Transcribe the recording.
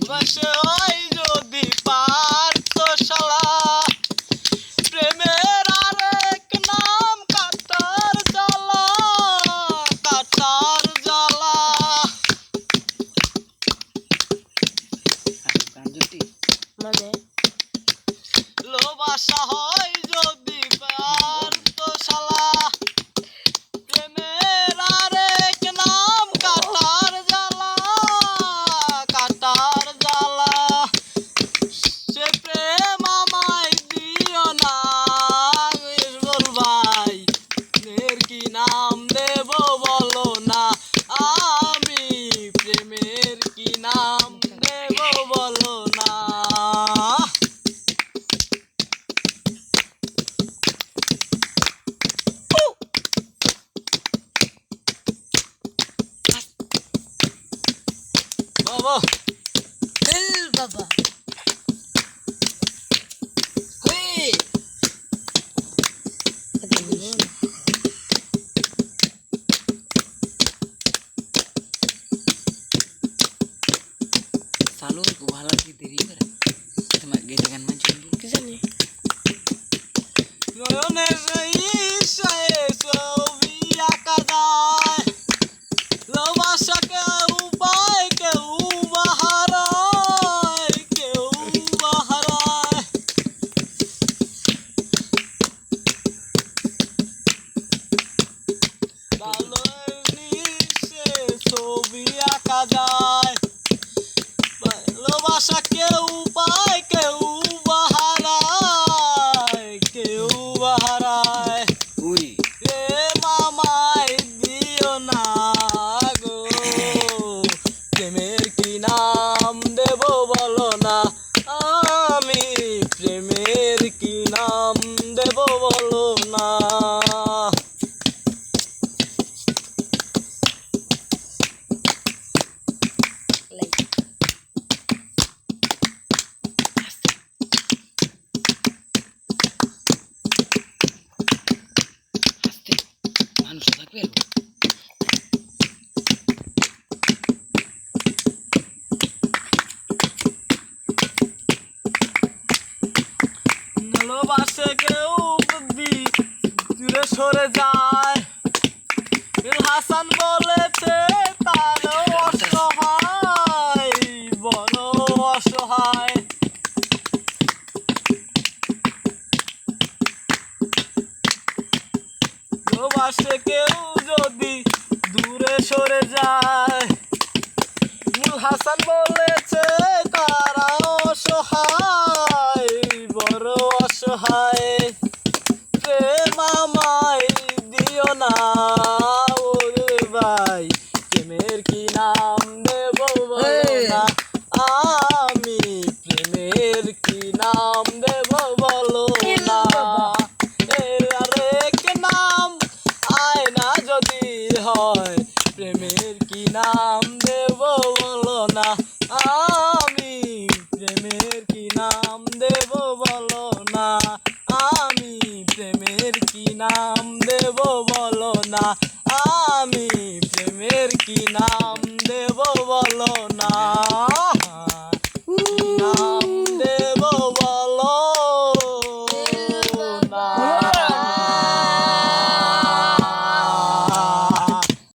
বসে ওই যদি পারত শালা প্রেমের আরেক নাম কাটার জ্বালা কাটার জ্বালা মানে লোবাসা হয় যদি পারত শালা প্রেমের আরেক নাম কাটার জ্বালা কাটার জ্বালা সে প্রেম আমায় দিও না বল ভাই প্রেমের কি নাম দেব বলো না আমি প্রেমের কি নাম দেব বলো না বাবা হেল বাবা হুই Selalu aku halal di diri kan, cuma gedekan mancing dulu. কি জানি নয়নের ইশায়ে ছবি আঁকা যায় লোবাসা কেউ পায় কেউ বাহারায় কেউ বাহারায় কালোর নিশে ছবি আঁকা যায় ভালোবাসা কেউ পায় কেউ বাহারায় কেউ বাহারায় Ui, এ মামায় দিও না গো প্রেমের কি নাম দেব বলো না আমি প্রেমের কি নাম দেব বলো না like pasti manusia tak belu. ভালোবাসে কেউ বুদ্ধি দূরে সরে যায় বিল হাসান বলেছে তার অসহায় বড় অসহায় ভালোবাসে কেউ যদি দূরে সরে যায় বিল হাসান বলেছে তারা অসহায় বড় অসহায় প্রেম আমায় দিও না ওরে ভাই প্রেমের কি নাম দেব বলো না আমি প্রেমের কি নাম দেব বলো না এর আরেক নাম আয়না যদি হয় প্রেমের কি নাম দেব বলো না